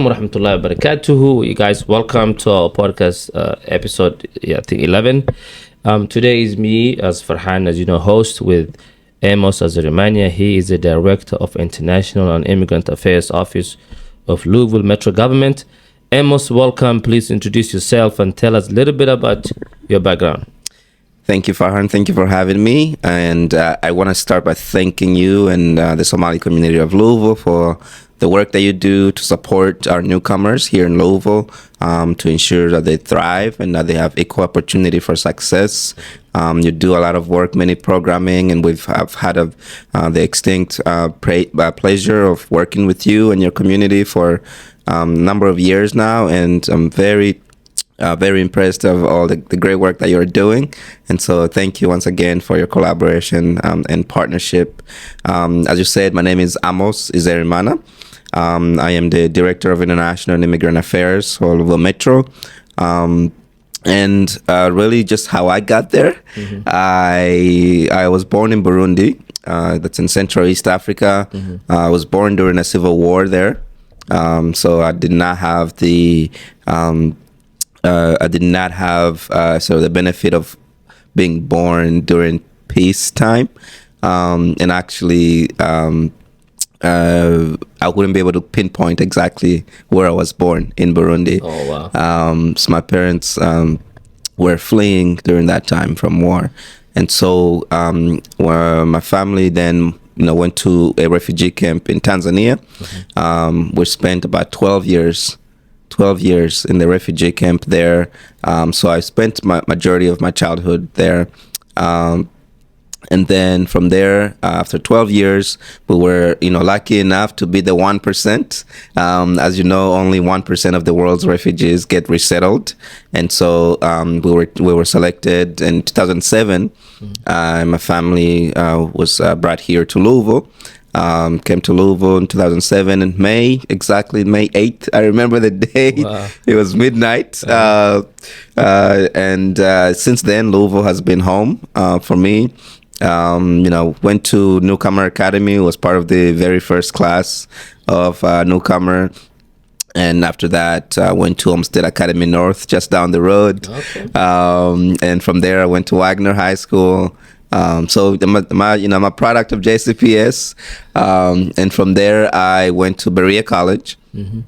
Warahmatullahi wabarakatuh. You guys, welcome to our podcast episode, I think 11. Today is me as Farhan, as you know, host with Amos Izerimana. He is the Director of International and Immigrant Affairs Office of Louisville Metro Government. Amos, welcome. Please introduce yourself and tell us a little bit about your background. Thank you, Farhan. Thank you for having me. And I want to start by thanking you and the Somali community of Louisville for the work that you do to support our newcomers here in Louisville, to ensure that they thrive and that they have equal opportunity for success. You do a lot of work, many programming, and I've had the distinct pleasure of working with you and your community for a number of years now, and I'm very impressed of all the great work that you're doing. And so thank you once again for your collaboration and partnership. As you said, my name is Amos Izerimana. I am the Director of International and Immigrant Affairs for Louisville Metro. And really just how I got there. Mm-hmm. I was born in Burundi. That's in Central East Africa. Mm-hmm. I was born during a civil war there. So I did not have the the benefit of being born during peacetime, and actually I wouldn't be able to pinpoint exactly where I was born in Burundi. Oh wow! So my parents were fleeing during that time from war, and so my family then went to a refugee camp in Tanzania. Mm-hmm. We spent about 12 years in the refugee camp there. So I spent my majority of my childhood there. And then from there, after 12 years, we were, lucky enough to be the 1%. As you know, only 1% of the world's refugees get resettled. And so we were selected in 2007. Mm-hmm. My family was brought here to Louisville. Came to Louisville in 2007 in May 8th. I remember the day. Wow. It was midnight. And since then, Louisville has been home for me. Went to Newcomer Academy, was part of the very first class of Newcomer. And after that, I went to Olmsted Academy North, just down the road. Okay. And from there, I went to Wagner High School. So I'm a product of JCPS. And from there, I went to Berea College, mm-hmm.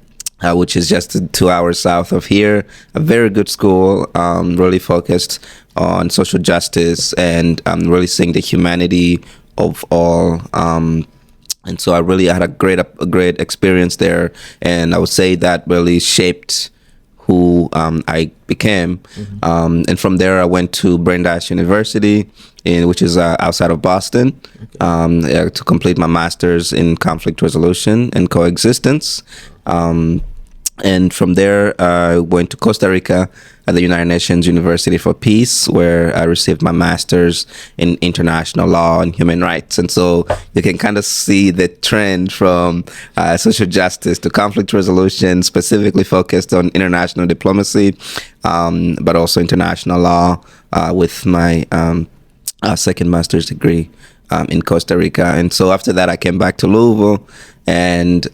Which is just 2 hours south of here. A very good school, really focused on social justice and really seeing the humanity of all. And so I really had a great experience there. And I would say that really shaped who I became. Mm-hmm. And from there, I went to Brandeis University, which is outside of Boston, okay. To complete my master's in conflict resolution and coexistence. And from there, I went to Costa Rica at the United Nations University for Peace, where I received my master's in international law and human rights. And so you can kind of see the trend from social justice to conflict resolution, specifically focused on international diplomacy, but also international law, with my second master's degree in Costa Rica. And so after that, I came back to Louisville, and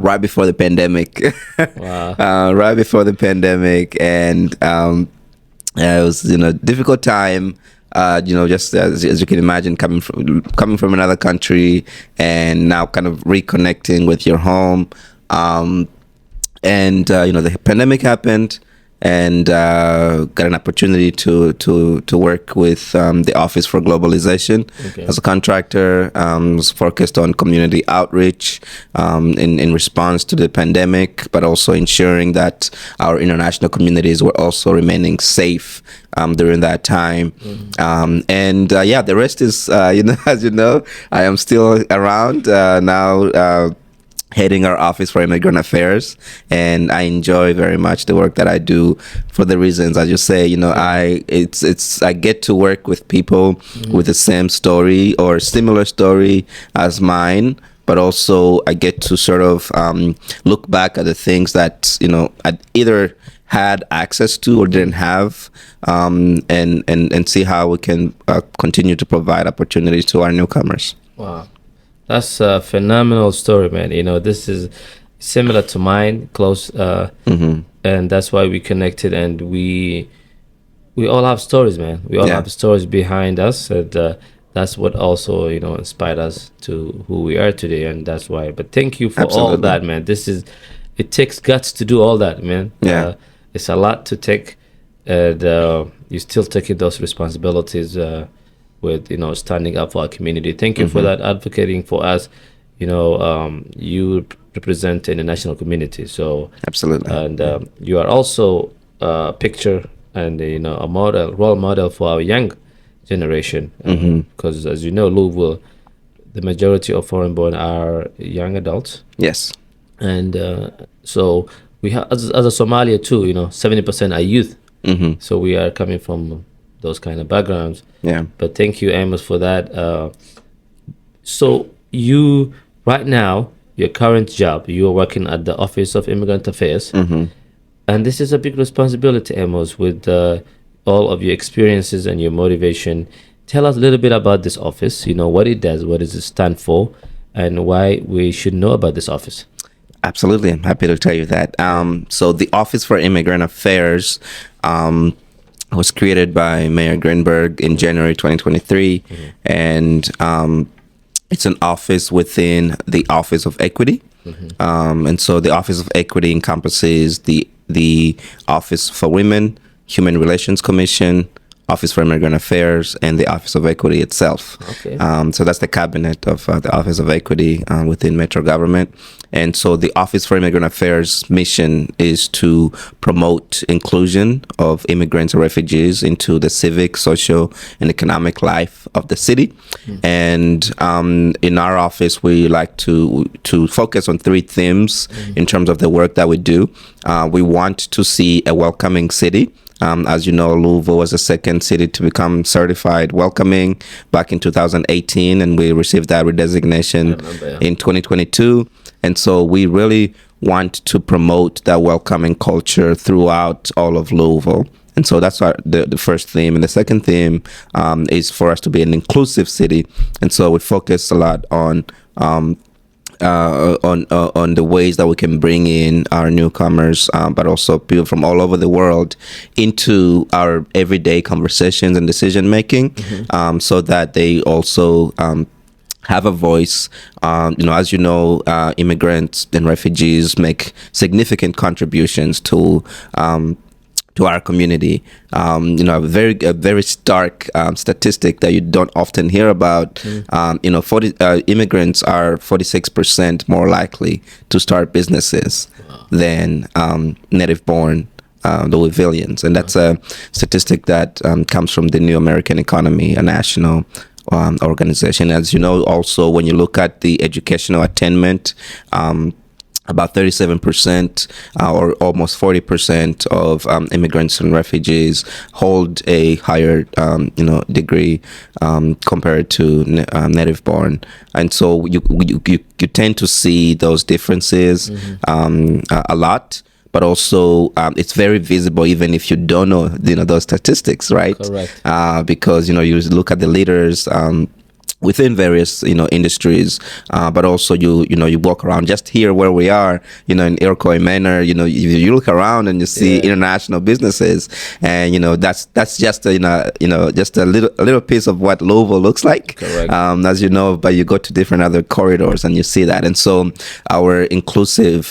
right before the pandemic. Wow. Right before the pandemic, and it was difficult time. Just as you can imagine, coming from another country and now kind of reconnecting with your home. The pandemic happened, and got an opportunity to work with the Office for Globalization. Okay. As a contractor. Was focused on community outreach in response to the pandemic, but also ensuring that our international communities were also remaining safe during that time. Mm-hmm. The rest is, as you know, I am still around now. Heading our Office for Immigrant Affairs, and I enjoy very much the work that I do for the reasons, as you say, I get to work with people mm-hmm. with the same story or similar story as mine, but also I get to sort of look back at the things that I either had access to or didn't have, and see how we can continue to provide opportunities to our newcomers. Wow. That's a phenomenal story, man. This is similar to mine, close, and that's why we connected, and we all have stories, man. We all Yeah. have stories behind us, and that's what also inspired us to who we are today, and that's why. But thank you for all Absolutely. that, man. It takes guts to do all that, man. Yeah. It's a lot to take, and you're still taking those responsibilities with standing up for our community. Thank you for that, advocating for us. You represent in the national community, so Absolutely. and you are also a picture and a role model for our young generation, because as you know, Louisville, the majority of foreign-born are young adults, Yes. and so we have as a Somalia too. 70% are youth, so we are coming from those kind of backgrounds. Yeah. But thank you, Amos, for that. So you right now, your current job, you are working at the Office of Immigrant Affairs, and this is a big responsibility, Amos, with all of your experiences and your motivation. Tell us a little bit about this office. What it does, what does it stand for, and why we should know about this office. Absolutely. I'm happy to tell you that. So the Office for Immigrant Affairs was created by Mayor Greenberg in January 2023, and it's an office within the Office of Equity. And so the Office of Equity encompasses the Office for Women, Human Relations Commission, Office for Immigrant Affairs, and the Office of Equity itself. Okay. So that's the cabinet of the Office of Equity within Metro government. And so the Office for Immigrant Affairs mission is to promote inclusion of immigrants and refugees into the civic, social, and economic life of the city. And in our office, we like to focus on three themes in terms of the work that we do. We want to see a welcoming city. As you know, Louisville was the second city to become certified welcoming back in 2018, and we received that redesignation in 2022. And so we really want to promote that welcoming culture throughout all of Louisville. And so that's the first theme. And the second theme is for us to be an inclusive city. And so we focus a lot on the ways that we can bring in our newcomers, but also people from all over the world into our everyday conversations and decision making, so that they also have a voice. As you know, immigrants and refugees make significant contributions to our community. A very stark statistic that you don't often hear about. 40 immigrants are 46% more likely to start businesses than native-born Louisvillians, and that's a statistic that comes from the New American Economy, a national organization. As you know, also when you look at the educational attainment, about 37% or almost 40% of immigrants and refugees hold a higher degree compared to native born, and so you tend to see those differences a lot. But also, it's very visible even if you don't know those statistics, right? Correct. Because you look at the leaders within various industries, but also you walk around just here where we are, in Iroquois Manor. You look around and you see international businesses, and that's just just a little piece of what Louisville looks like. Correct. As you know, but you go to different other corridors and you see that, and so our inclusive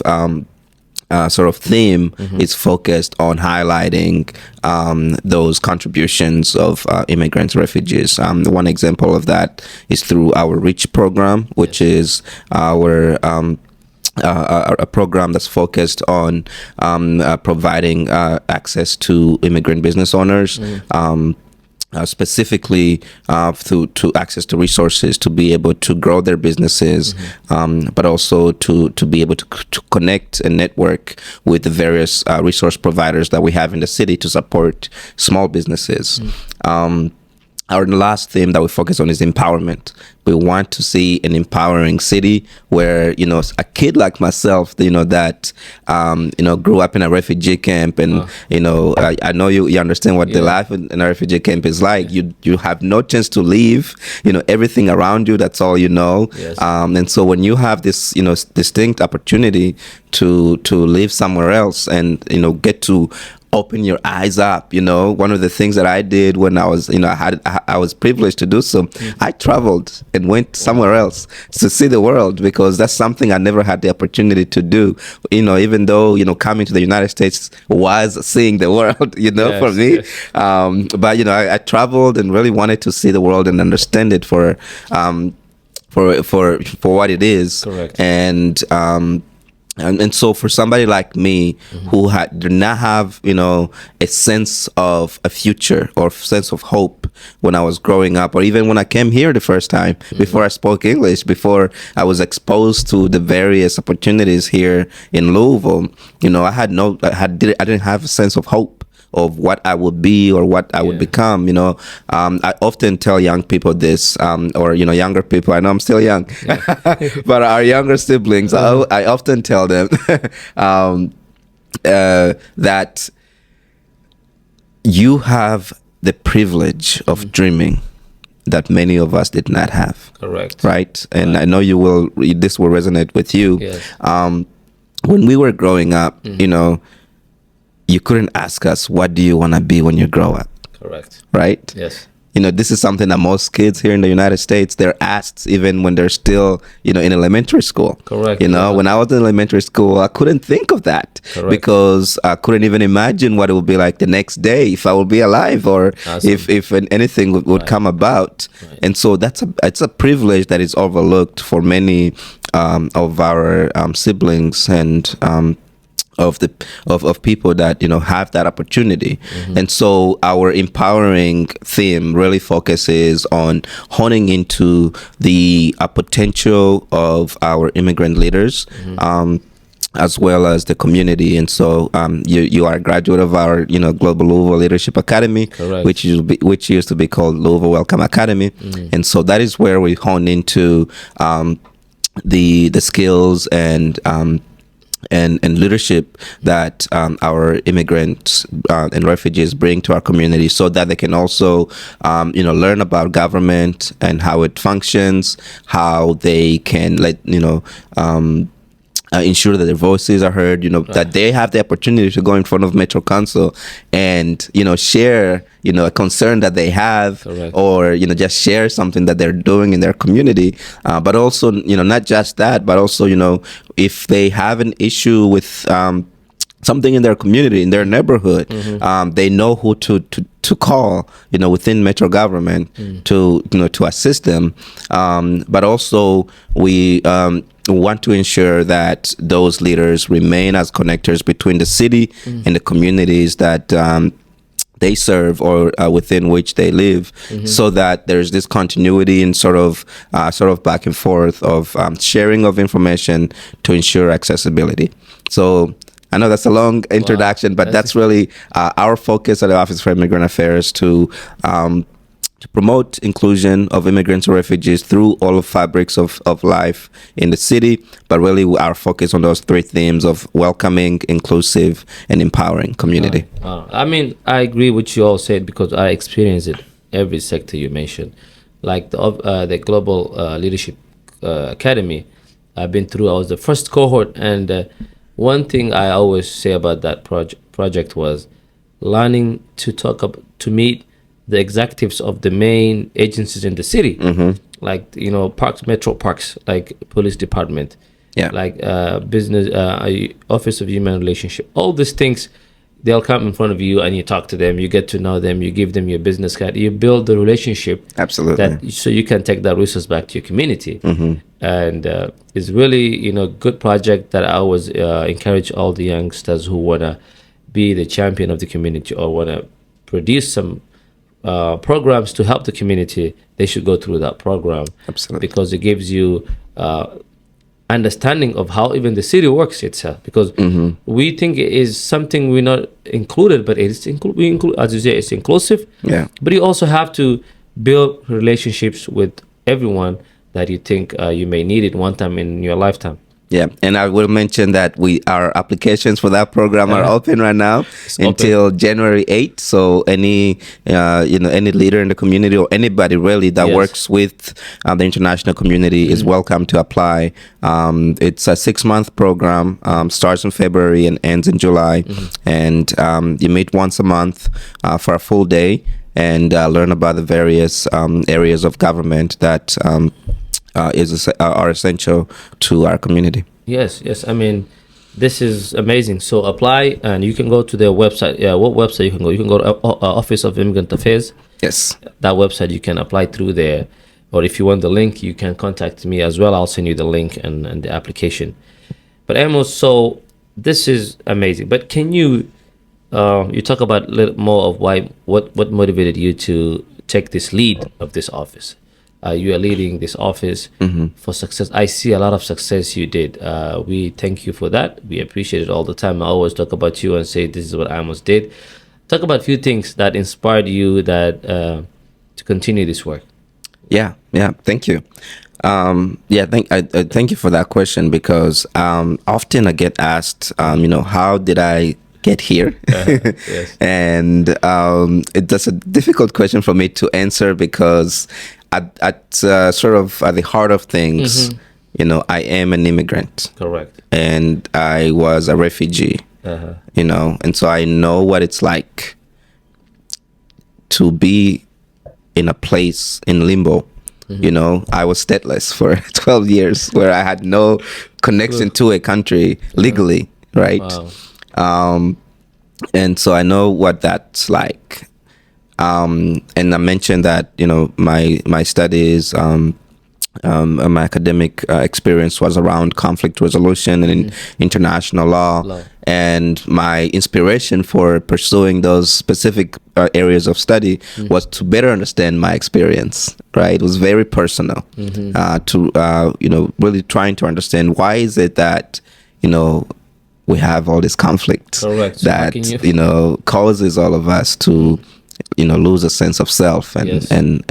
sort of theme is focused on highlighting those contributions of immigrants, refugees. One example of that is through our REACH program, which is our a program that's focused on providing access to immigrant business owners. Specifically to access to resources to be able to grow their businesses, but also to be able to connect and network with the various resource providers that we have in the city to support small businesses. our last theme that we focus on is empowerment. We want to see an empowering city where, a kid like myself, that, grew up in a refugee camp, and, I know you understand what the life in a refugee camp is like. You have no chance to leave, everything around you, that's all you know. Yes. And so when you have this, distinct opportunity to live somewhere else and, get to open your eyes up. One of the things that I did when I was, I was privileged to do so. I traveled and went somewhere else to see the world, because that's something I never had the opportunity to do. Even though, coming to the United States was seeing the world, Yes, for me. yes. But, I traveled and really wanted to see the world and understand it for what it is. Correct. And so for somebody like me who did not have, a sense of a future or sense of hope when I was growing up, or even when I came here the first time, before I spoke English, before I was exposed to the various opportunities here in Louisville, I didn't have a sense of hope of what I would be or what I would become. I often tell young people this, or younger people. I know I'm still young, but our younger siblings, I often tell them that you have the privilege of dreaming that many of us did not have. Correct. Right, and I know this will resonate with you. Yes. When we were growing up, you couldn't ask us, what do you want to be when you grow up? Correct. Right? Yes. This is something that most kids here in the United States, they're asked even when they're still, in elementary school. Correct. When I was in elementary school, I couldn't think of that. Correct. Because I couldn't even imagine what it would be like the next day, if I would be alive, or Awesome. if anything would come about. Right. And so it's a privilege that is overlooked for many of our siblings and of people that have that opportunity. And so our empowering theme really focuses on honing into the potential of our immigrant leaders, as well as the community. And so you are a graduate of our Global Louisville Leadership Academy. Correct. which used to be called Louisville Welcome Academy. And so that is where we hone into the skills and leadership that our immigrants and refugees bring to our community, so that they can also learn about government and how it functions, how they can ensure that their voices are heard, that they have the opportunity to go in front of Metro Council and, share, a concern that they have. Correct. Or, just share something that they're doing in their community. But also, not just that, but also, if they have an issue with something in their community, in their neighborhood, they know who to call, within Metro government to assist them. But also we want to ensure that those leaders remain as connectors between the city and the communities that they serve, or within which they live, so that there's this continuity and sort of back and forth of sharing of information to ensure accessibility. So I know that's a long introduction, but that's really our focus at the Office for Immigrant Affairs, to promote inclusion of immigrants and refugees through all of fabrics of life in the city, but really our focus on those three themes of welcoming, inclusive, and empowering community. I mean, I agree with you all said, because I experience it every sector you mentioned, like the Global Leadership Academy. I've been through. I was the first cohort, and one thing I always say about that project was learning to meet the executives of the main agencies in the city, like parks, metro parks, like police department, like business, office of human relationship, all these things. They'll come in front of you and you talk to them, you get to know them, you give them your business card, you build the relationship. Absolutely. So you can take that resource back to your community. And it's really good project that I always encourage all the youngsters who want to be the champion of the community or want to produce some programs to help the community. They should go through that program. Absolutely. Because it gives you understanding of how even the city works itself, because we think it is something we're not included, but it is we include, as you say, it's inclusive. Yeah. But you also have to build relationships with everyone that you think you may need it one time in your lifetime. Yeah, and I will mention that our applications for that program are open right now until January 8th. So any any leader in the community or anybody really that works with the international community is welcome to apply. It's a 6-month program, starts in February and ends in July, and you meet once a month for a full day and learn about the various areas of government that are essential to our community. Yes. I mean, this is amazing. So apply, and you can go to their website. Yeah, what website you can go? You can go to Office of Immigrant Affairs. Yes. That website, you can apply through there. Or if you want the link, you can contact me as well. I'll send you the link and the application. But Amos, so this is amazing. But can you talk about a little more of what motivated you to take this lead of this office? You are leading this office for success. I see a lot of success you did. We thank you for that. We appreciate it all the time. I always talk about you and say this is what Amos did. Talk about a few things that inspired you that to continue this work. Yeah. Thank you. Thank you for that question, because often I get asked, how did I get here? Yes. And that's a difficult question for me to answer, because at sort of at the heart of things, I am an immigrant. Correct. And I was a refugee. And so I know what it's like to be in a place in limbo. I was stateless for 12 years, where I had no connection to a country legally, right? Wow. And so I know what that's like. And I mentioned that, my studies, my academic experience was around conflict resolution and international law. And my inspiration for pursuing those specific areas of study was to better understand my experience, right? It was very personal, to really trying to understand, why is it that, we have all this conflict. Correct. that, causes all of us to lose a sense of self and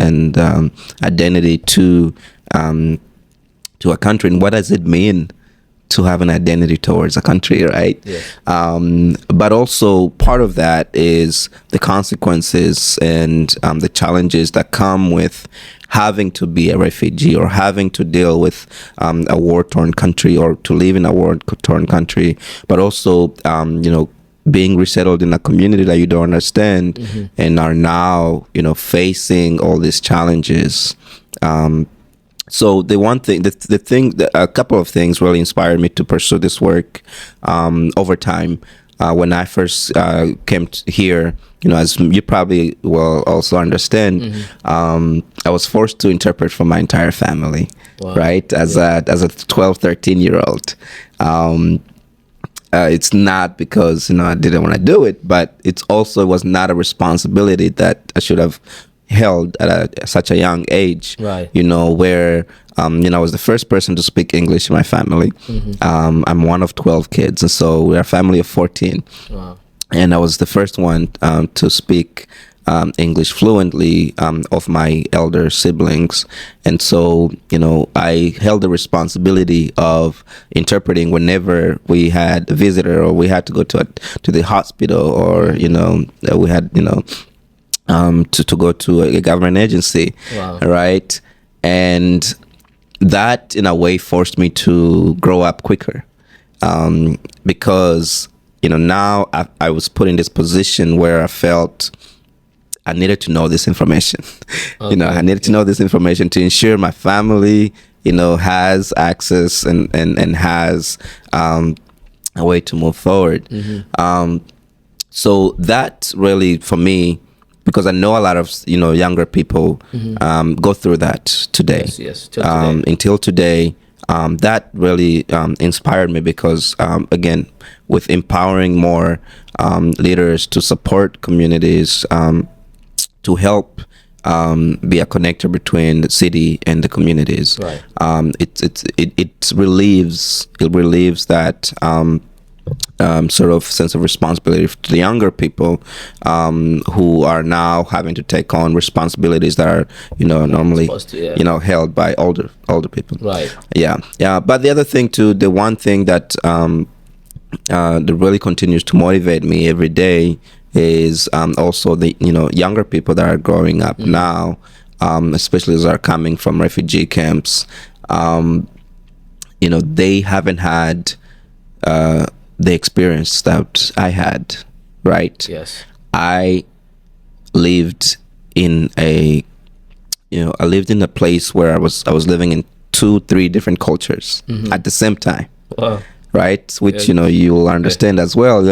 identity to a country. And what does it mean to have an identity towards a country, right? Yes. But also part of that is the consequences and the challenges that come with having to be a refugee, or having to deal with a war-torn country, or to live in a war-torn country, but also being resettled in a community that you don't understand, and are now facing all these challenges. So the one thing, a couple of things really inspired me to pursue this work over time. When I first came here, as you probably will also understand, I was forced to interpret for my entire family, right? As a 12, 13-year-old. It's not because, I didn't want to do it, but it was not a responsibility that I should have held at such a young age, right? Where I was the first person to speak English in my family. I'm one of 12 kids, and so we're a family of 14. Wow. And I was the first one to speak English fluently of my elder siblings. And so, I held the responsibility of interpreting whenever we had a visitor, or we had to go to the hospital, or, we had, to go to a government agency. Wow. Right? And that, in a way, forced me to grow up quicker, because, now I was put in this position where I felt I needed to know this information. Okay. I needed to know this information to ensure my family, has access and has a way to move forward. So that really, for me, because I know a lot of younger people go through that today. Yes, till today. Until today, that really inspired me, because again, with empowering more leaders to support communities, to help be a connector between the city and the communities. Right. It relieves that sort of sense of responsibility to the younger people who are now having to take on responsibilities that are, normally, supposed to, yeah. held by older people. Right. Yeah. But the other thing too, the one thing that that really continues to motivate me every day is also the younger people that are growing up now, especially those that are coming from refugee camps. They haven't had the experience that I had, right? Yes. I lived in a place where I was living in 2-3 different cultures at the same time. Wow. Right, which Yeah. you will understand as well.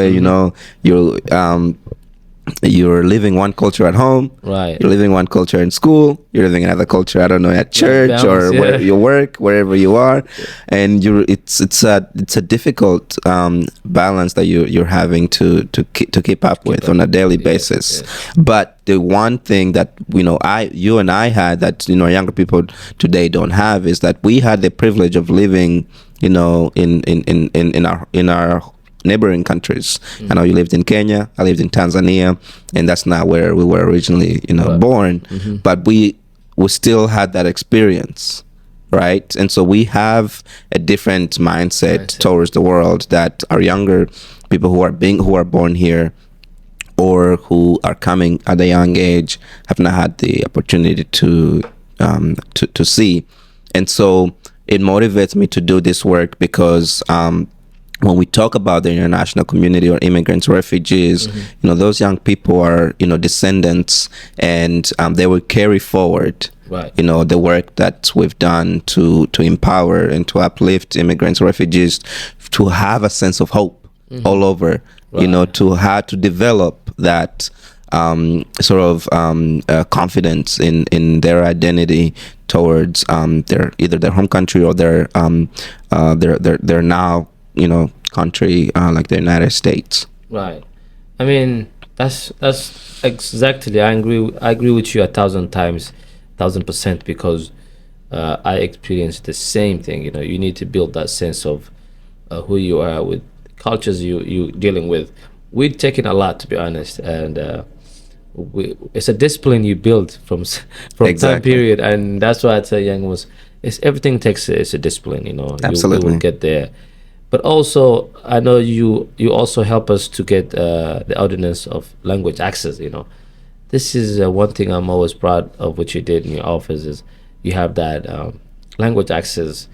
You're living one culture at home, Right. you're living one culture in school, you're living another culture, I don't know, at church balance, or yeah. where you work, wherever you are, and it's a difficult balance that you're having to keep up with on a daily basis. But the one thing that you and I had that younger people today don't have is that we had the privilege of living in our neighboring countries. I know you lived in Kenya, I lived in Tanzania, and that's not where we were originally born, but we still had that experience, right? And so we have a different mindset towards the world that our younger people who are born here or who are coming at a young age have not had the opportunity to see. And so it motivates me to do this work because when we talk about the international community or immigrants, refugees, those young people are, descendants, and they will carry forward, right, the work that we've done to empower and to uplift immigrants, refugees, to have a sense of hope all over, right, to how to develop that sort of confidence in their identity towards either their home country or their now country like the United States. Right. I mean, that's exactly. I agree with you 1,000%, because I experienced the same thing. You need to build that sense of who you are with cultures you dealing with. We're taking a lot, to be honest, and it's a discipline you build from time Exactly. period, and that's why I tell young ones, everything takes it's a discipline. Absolutely. You will get there. But also, I know you also help us to get the ordinance of language access. This is one thing I'm always proud of what you did in your office is you have that language access.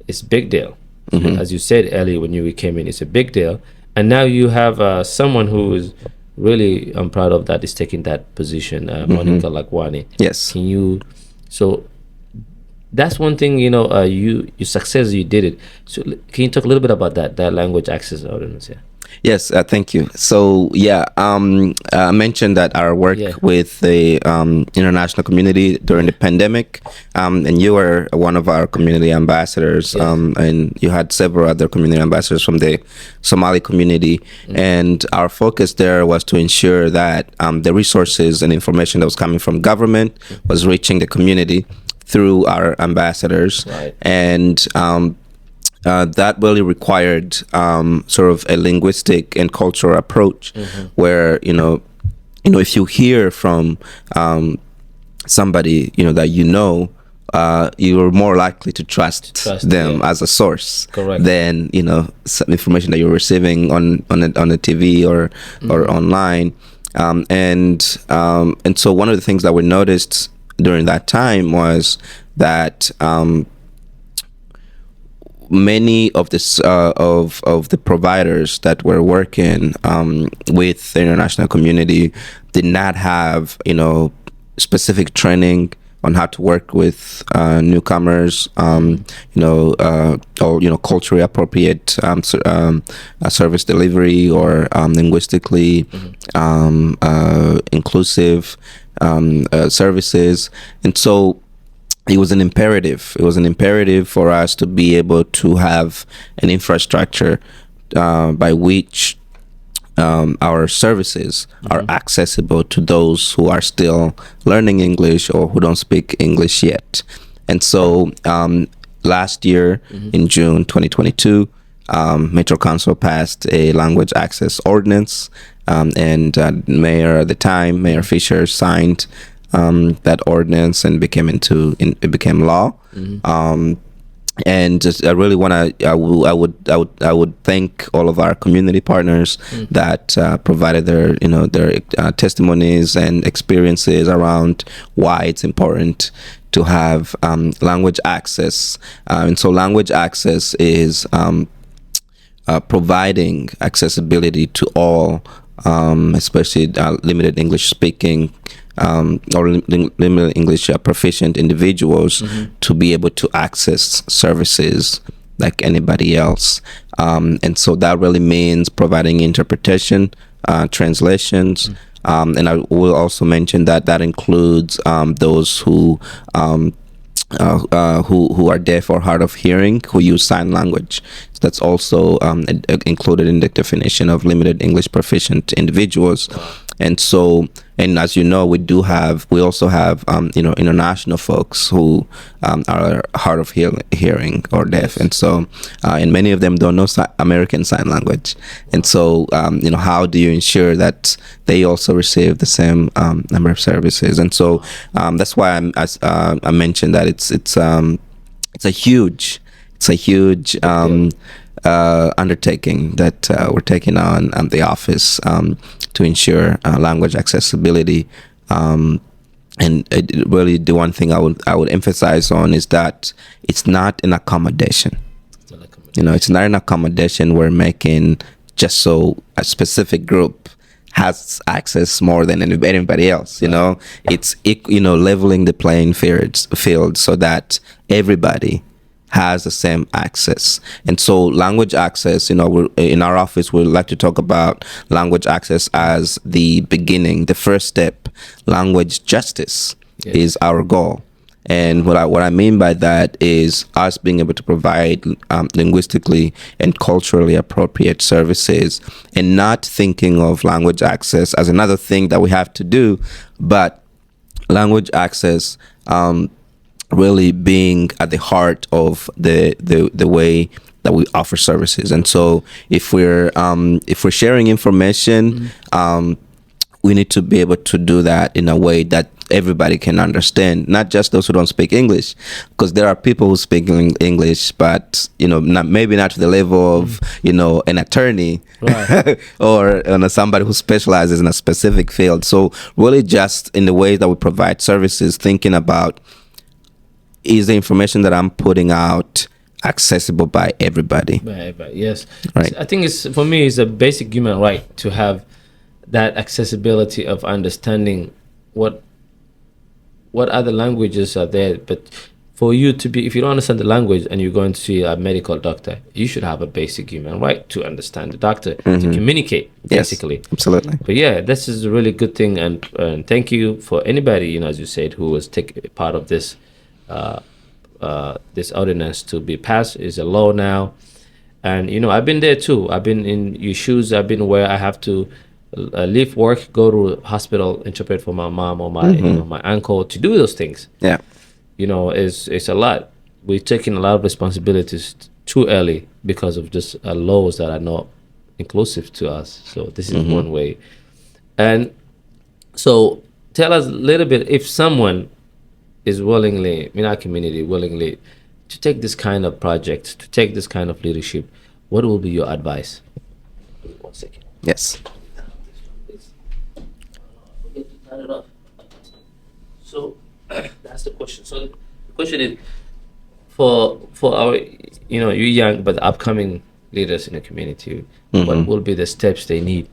It's a big deal. As you said earlier when you came in, it's a big deal. And now you have someone who is really, I'm proud of that, is taking that position, Monica Lakwani. Yes. So that's one thing, your success, you did it. So can you talk a little bit about that language access ordinance? Yeah. Yes, thank you. So I mentioned that our work with the international community during the pandemic, and you were one of our community ambassadors, and you had several other community ambassadors from the Somali community, and our focus there was to ensure that the resources and information that was coming from government was reaching the community through our ambassadors, right, and that really required sort of a linguistic and cultural approach, where if you hear from somebody that you're more likely to trust them as a source. Correct. Than some information that you're receiving on the TV or online, and so one of the things that we noticed during that time was that many of this of the providers that were working with the international community did not have specific training on how to work with newcomers, or culturally appropriate service delivery or linguistically inclusive services, and so it was an imperative. It was an imperative for us to be able to have an infrastructure by which our services are accessible to those who are still learning English or who don't speak English yet. And so last year in June 2022, Metro Council passed a language access ordinance, and Mayor at the time, Mayor Fisher, signed that ordinance and it became law. And just I really want to I would thank all of our community partners that provided their testimonies and experiences around why it's important to have language access. And so language access is providing accessibility to all, especially limited English speaking or limited English proficient individuals to be able to access services like anybody else. And so that really means providing interpretation, translations. And I will also mention that includes those who are deaf or hard of hearing who use sign language. So that's also included in the definition of limited English proficient individuals. And so, and as you know, we also have international folks who are hard of hearing or deaf, and so and many of them don't know American Sign Language. And so how do you ensure that they also receive the same number of services? And so that's why I mentioned that it's a huge undertaking that we're taking on the office to ensure language accessibility. And really, the one thing I would emphasize on is that it's not an accommodation. It's not an accommodation we're making just so a specific group has access more than anybody else. It's leveling the playing field so that everybody has the same access. And so language access, we're, in our office, we like to talk about language access as the beginning, the first step. Language justice is our goal. And what I mean by that is us being able to provide linguistically and culturally appropriate services, and not thinking of language access as another thing that we have to do, but language access really being at the heart of the way that we offer services. And so if we're sharing information, we need to be able to do that in a way that everybody can understand, not just those who don't speak English, because there are people who speak English, but maybe not to the level of an attorney, right. or somebody who specializes in a specific field. So really, just in the way that we provide services, thinking about, is the information that I'm putting out accessible by everybody? By everybody, yes. Right. I think for me, it's a basic human right to have that accessibility of understanding what other languages are there. But for you to be, if you don't understand the language and you're going to see a medical doctor, you should have a basic human right to understand the doctor, to communicate, basically. Yes, absolutely. But yeah, this is a really good thing, and thank you for anybody, as you said, who was part of this this ordinance to be passed. Is a law now. And I've been there too. I've been in your shoes. I've been where I have to leave work, go to hospital, interpret for my mom or my my uncle, to do those things. Yeah, it's a lot. We're taking a lot of responsibilities too early because of just laws that are not inclusive to us. So this is one way. And so tell us a little bit, if someone is willingly, in our community, willingly to take this kind of project, to take this kind of leadership, what will be your advice? 1 second. Yes. So that's the question. So the question is, for our, you young but upcoming leaders in the community, what will be the steps they need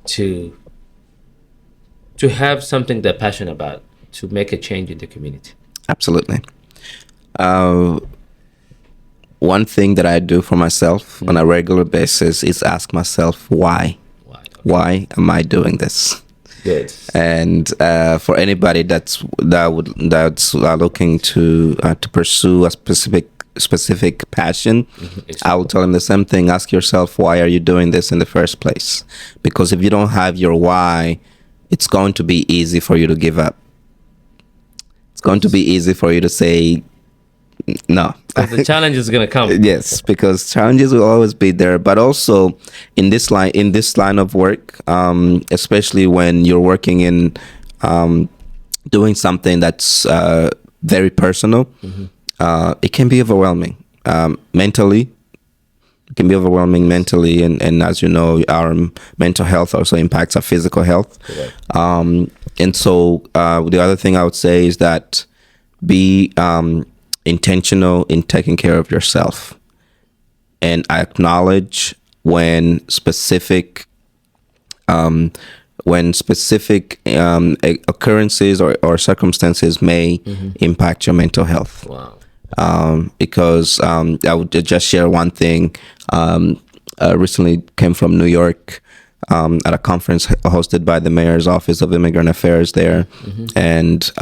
to have something they're passionate about, to make a change in the community? Absolutely. One thing that I do for myself on a regular basis is ask myself why. Why am I doing this? Good. And for anybody that's looking to pursue a specific passion, I will tell them the same thing. Ask yourself, why are you doing this in the first place? Because if you don't have your why, it's going to be easy for you to give up. It's going to be easy for you to say, No. 'Cause the challenge is gonna come. Yes, because challenges will always be there, but also in this line of work, especially when you're working in doing something that's very personal, it can be overwhelming mentally. It can be overwhelming mentally, and as you know, our mental health also impacts our physical health. Correct. And so the other thing I would say is that be intentional in taking care of yourself, and I acknowledge when specific occurrences or circumstances may impact your mental health. Wow. Because I would just share one thing. Recently came from New York at a conference hosted by the mayor's office of immigrant affairs there, and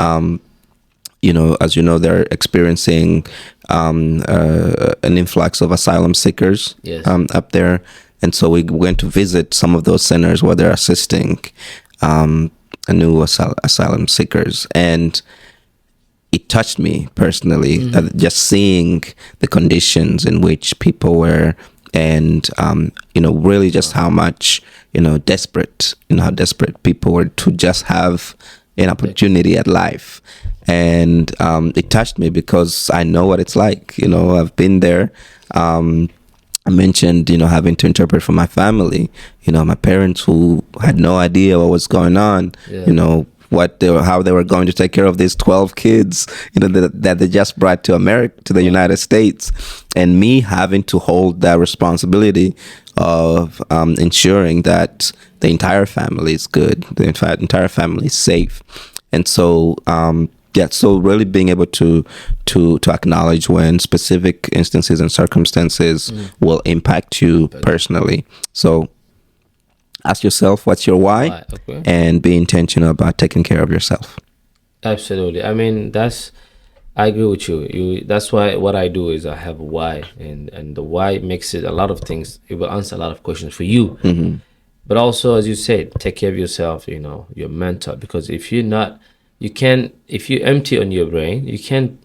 as you know, they're experiencing an influx of asylum seekers Yes. up there, and so we went to visit some of those centers where they're assisting new asylum seekers, and it touched me personally, just seeing the conditions in which people were, and really just how much desperate, how desperate people were to just have an opportunity at life. And it touched me because I know what it's like. I've been there. I mentioned, having to interpret for my family. My parents who had no idea what was going on. Yeah. How they were going to take care of these 12 kids, that they just brought to America, to the United States, and me having to hold that responsibility of ensuring that the entire family is good, the entire family is safe. And so, so really being able to acknowledge when specific instances and circumstances will impact you personally. So ask yourself, what's your why? Okay. And be intentional about taking care of yourself. Absolutely. I mean, I agree with you. That's why what I do is I have a why, and the why makes it a lot of things. It will answer a lot of questions for you. But also, as you said, take care of yourself. Your mental, because if you're not, if you empty on your brain, you can't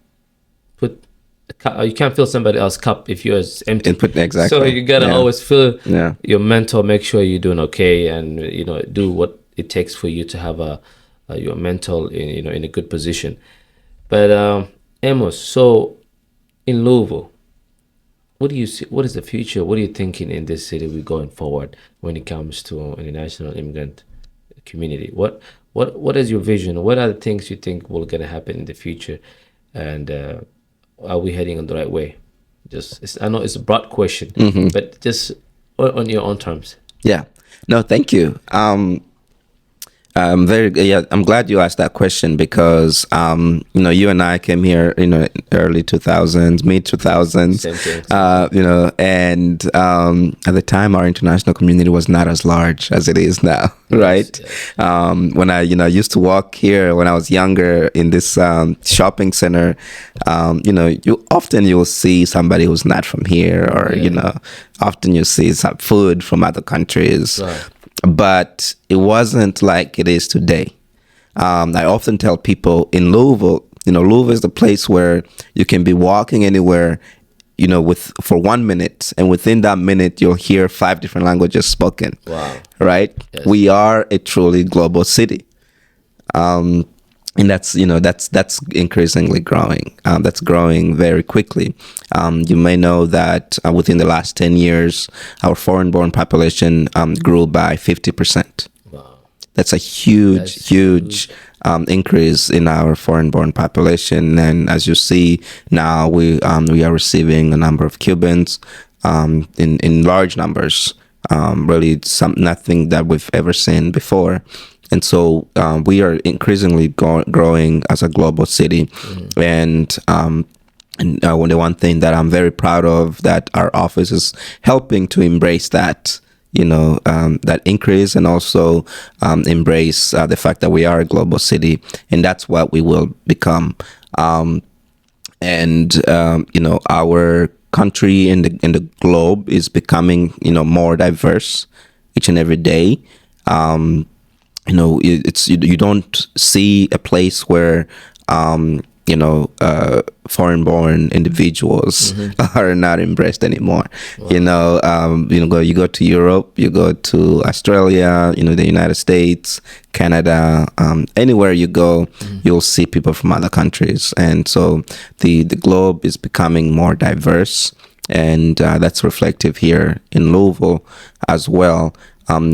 you can't fill somebody else's cup if yours is empty. Exactly. So you gotta always fill Yeah. your mental. Make sure you're doing okay, and do what it takes for you to have your mental in a good position. But Amos, so in Louisville, what do you see? What is the future? What are you thinking in this city we're going forward when it comes to international immigrant community? What is your vision? What are the things you think will gonna happen in the future? And are we heading on the right way? I know it's a broad question, but just on your own terms. Yeah. No, thank you. I'm glad you asked that question because you and I came here early 2000s, mid 2000s, Same thing. And at the time our international community was not as large as it is now, right? Yes. When I used to walk here when I was younger in this shopping center, you'll see somebody who's not from here, or often you see some food from other countries. Right. But it wasn't like it is today. I often tell people in Louisville, Louisville is the place where you can be walking anywhere, for 1 minute, and within that minute you'll hear 5 different languages spoken. Wow. Right? Yes. We are a truly global city. And that's increasingly growing. That's growing very quickly. You may know that within the last 10 years, our foreign-born population grew by 50%. Wow. That's a huge increase in our foreign-born population. And as you see now, we are receiving a number of Cubans in large numbers. Really, nothing that we've ever seen before. And so we are increasingly growing as a global city. And the one thing that I'm very proud of, that our office is helping to embrace that, that increase, and also embrace the fact that we are a global city, and that's what we will become. Our country in the globe is becoming, more diverse each and every day. You don't see a place where foreign-born individuals are not embraced anymore. You go to Europe, you go to Australia, the United States, Canada, anywhere you go, you'll see people from other countries, and so the globe is becoming more diverse, and that's reflective here in Louisville as well.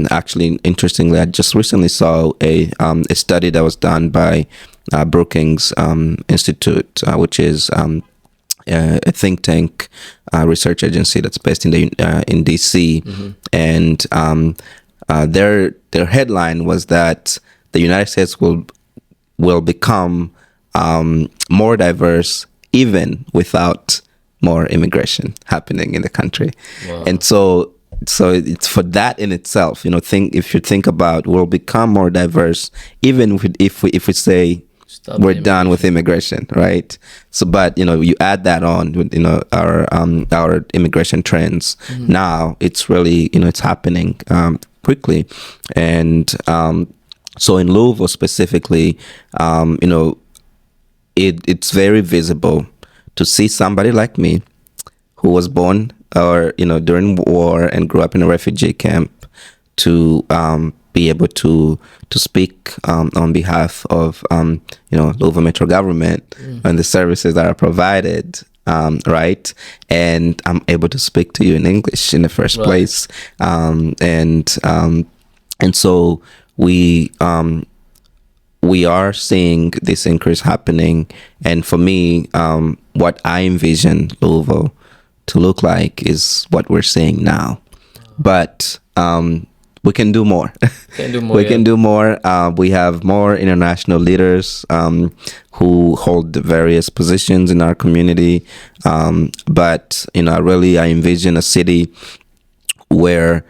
Actually, interestingly, I just recently saw a study that was done by Brookings Institute, which is a think tank research agency that's based in DC, and their headline was that the United States will become more diverse even without more immigration happening in the country. Wow. And so it's for that in itself, if you think about, we'll become more diverse even if we say Stop we're the done with immigration, right? So, but you add that on with our immigration trends. Now it's really it's happening quickly, and so in Louisville specifically, it's very visible to see somebody like me who was born during war and grew up in a refugee camp to be able to speak on behalf of Louisville Metro government and the services that are provided, right? And I'm able to speak to you in English in the first place, and so we are seeing this increase happening. And for me, what I envision Louisville to look like is what we're seeing now. But we can do more. We can do more. We have more international leaders who hold various positions in our community. But I envision a city where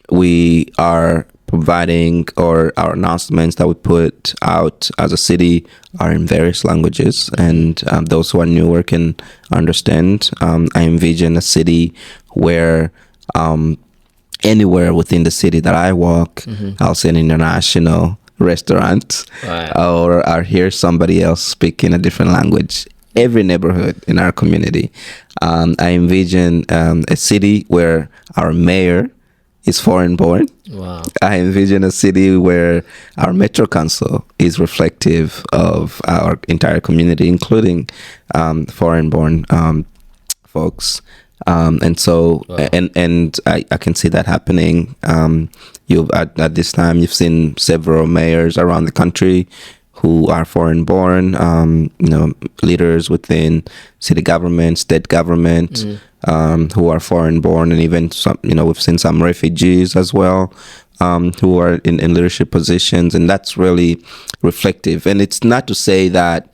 we are providing, or our announcements that we put out as a city are in various languages, and those who are newer can understand. I envision a city where anywhere within the city that I walk, I'll see an international restaurant, or I'll hear somebody else speaking a different language. Every neighborhood in our community. I envision a city where our mayor is foreign born. Wow. I envision a city where our Metro Council is reflective of our entire community, including foreign born folks. And so, and I can see that happening. At this time, you've seen several mayors around the country who are foreign born, leaders within city government, state government, who are foreign born, and even some, we've seen some refugees as well, who are in leadership positions, and that's really reflective. And it's not to say that,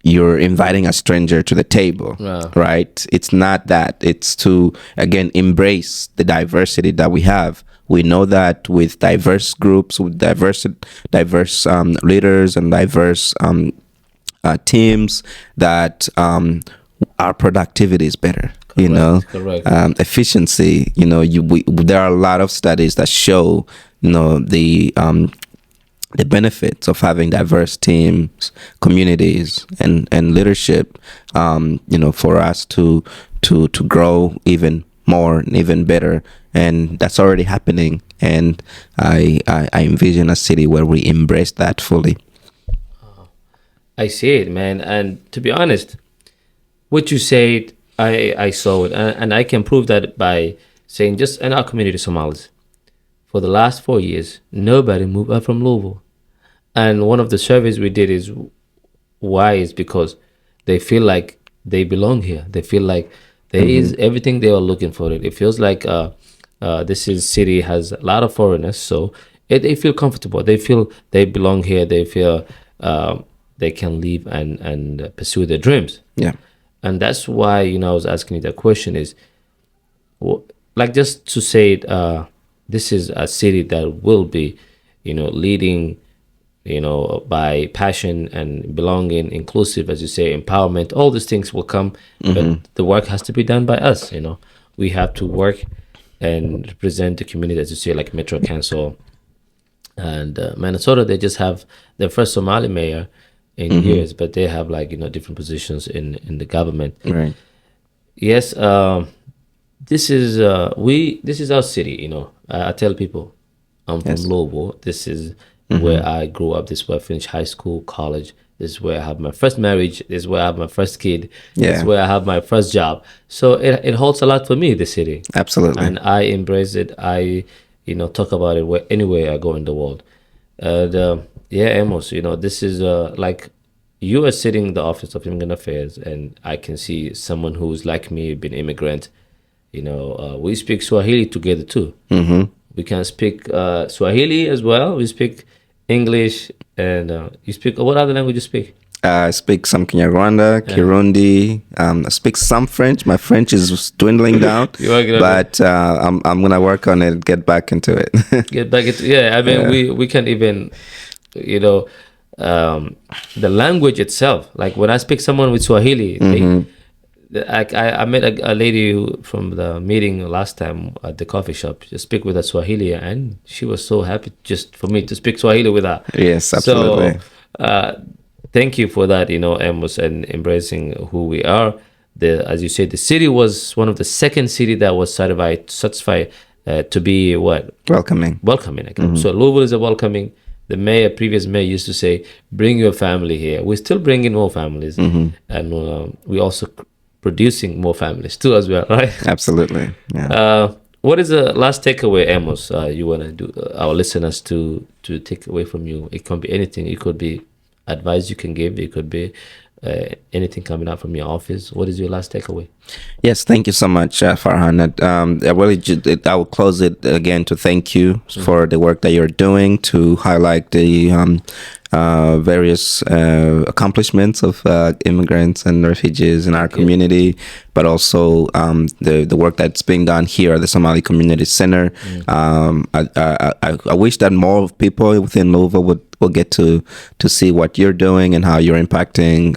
you're inviting a stranger to the table, right? It's not that. It's to, again, embrace the diversity that we have. We know that with diverse groups, with diverse leaders and diverse teams, that our productivity is better. Correct. Efficiency. There are a lot of studies that show, the benefits of having diverse teams, communities, and leadership. For us to grow even more and even better, and that's already happening. And I envision a city where we embrace that fully. I see it, man. And to be honest, what you said, I saw it, and I can prove that by saying, just in our community, Somalis, for the last 4 years, nobody moved up from Louisville. And one of the surveys we did is why is because they feel like they belong here. They feel like there is everything they are looking for. It feels like this city has a lot of foreigners, so they feel comfortable. They feel they belong here. They feel they can live and pursue their dreams. Yeah. And that's why, I was asking you that question is, like, just to say it, this is a city that will be, leading, by passion and belonging, inclusive, as you say, empowerment. All these things will come, but the work has to be done by us. We have to work and represent the community, as you say, like Metro Council, And Minnesota, they just have their first Somali mayor in years, but they have like different positions in the government. Right. Yes, this is our city. I tell people I'm from Yes. Louisville. This is where I grew up. This is where I finished high school, college. This is where I have my first marriage. This is where I have my first kid. This is Yeah. where I have my first job. So it holds a lot for me, the city, Absolutely. and I embrace it. I talk about it anywhere I go in the world. And yeah, Amos, this is like you are sitting in the Office of Immigrant Affairs, and I can see someone who's like me, been immigrant. We speak Swahili together too. We can speak Swahili as well. We speak English, and you speak what other language you speak? I speak some Kinyarwanda, Kirundi. I speak some French. My French is dwindling down, You're working on but I'm gonna work on it. Get back into it. Get back into I mean we can even you know the language itself. Like when I speak someone with Swahili, I met a lady from the meeting last time at the coffee shop. Just speak with her Swahili, and she was so happy just for me to speak Swahili with her. Yes, absolutely. So, thank you for that, Amos, and embracing who we are. As you said, the city was one of the second city that was satisfied to be what? Welcoming. Welcoming. Okay. So Louisville is a welcoming. The previous mayor used to say, bring your family here. We're still bringing more families. And we also producing more families too as well, right? Absolutely. Yeah. What is the last takeaway, Amos, you want to do our listeners to take away from you? It can be anything. It could be advice you can give. It could be anything coming out from your office. What is your last takeaway? Yes, thank you so much, Farhan. I will close it again to thank you for the work that you're doing to highlight the various accomplishments of immigrants and refugees in our community, but also the work that's being done here at the Somali Community Center. I wish that more people within Louisville will get to see what you're doing and how you're impacting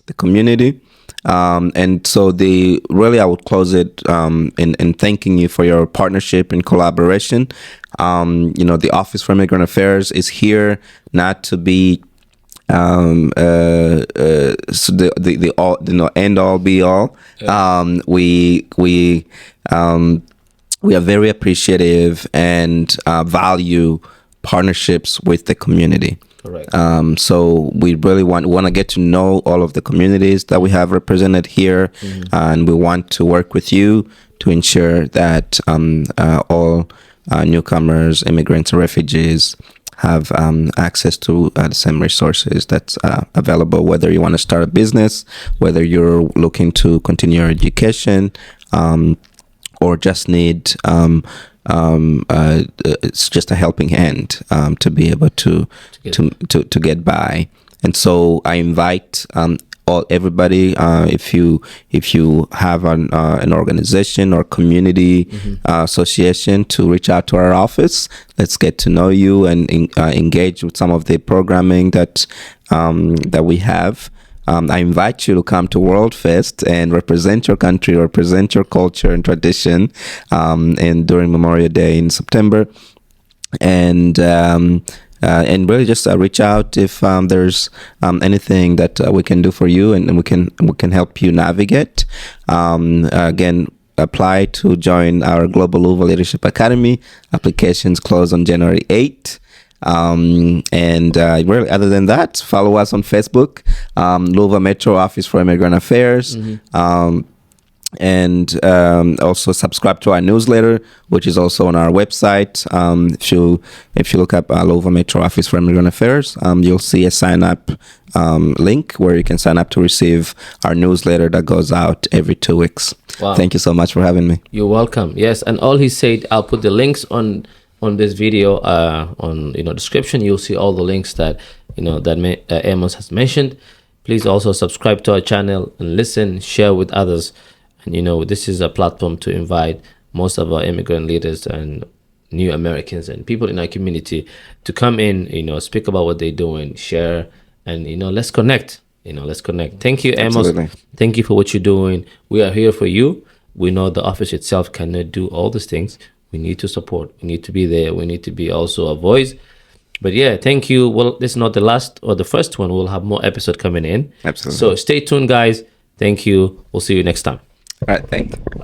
the community. And so I would close it in thanking you for your partnership and collaboration. The Office for Immigrant Affairs is here not to be so the all end all be all. We are very appreciative and value partnerships with the community. Correct. So we really want to get to know all of the communities that we have represented here, and we want to work with you to ensure that all newcomers, immigrants, and refugees have access to the same resources that's available, whether you want to start a business, whether you're looking to continue your education, or just need it's just a helping hand to be able to get by. And so I invite everybody, if you have an organization or community association, to reach out to our office. Let's get to know you and engage with some of the programming that we have. I invite you to come to World Fest and represent your country, represent your culture and tradition, and during Memorial Day in September, and really just reach out if there's anything that we can do for you, and we can help you navigate. Again, apply to join our Global Louisville Leadership Academy. Applications close on January 8th. Really, other than that, follow us on Facebook, Louisville Metro Office for Immigrant Affairs, and also subscribe to our newsletter, which is also on our website. If you look up Louisville Metro Office for Immigrant Affairs, you'll see a sign up link where you can sign up to receive our newsletter that goes out every 2 weeks. Wow. Thank you so much for having me. You're welcome. Yes, and all he said, I'll put the links on this video on description. You'll see all the links that Amos has mentioned. Please also subscribe to our channel and listen, share with others. And this is a platform to invite most of our immigrant leaders and new Americans and people in our community to come in, speak about what they're doing, share, and let's connect. Let's connect. Thank you, Amos. Absolutely. Thank you for what you're doing. We are here for you. We know the office itself cannot do all these things. We need to support. We need to be there. We need to be also a voice But yeah, thank you. Well, this is not the last or the first one. We'll have more episode coming in. Absolutely. So stay tuned, guys. Thank you. We'll see you next time. All right. Thank you.